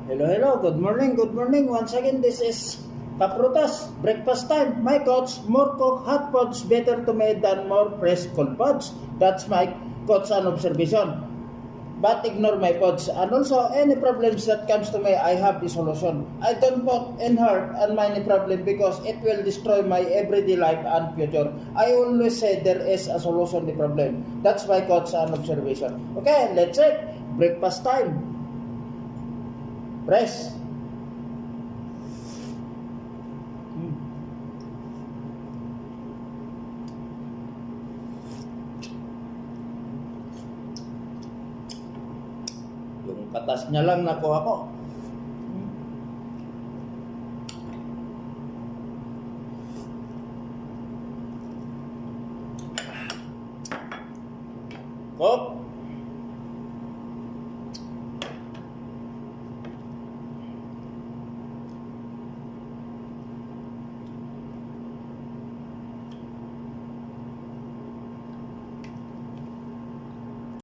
Hello, hello. Good morning, good morning. Once again, this is Kaprutas. Breakfast time. My coach, more cook hot pods better to me than more fresh cold pods. That's my coach and observation. But ignore my pods. And also, any problems that comes to me, I have the solution. I don't put in heart and mind a problem because it will destroy my everyday life and future. I always say there is a solution to the problem. That's my coach and observation. Okay, let's it. Breakfast time. Press. Yung katas niya lang nakuha ko.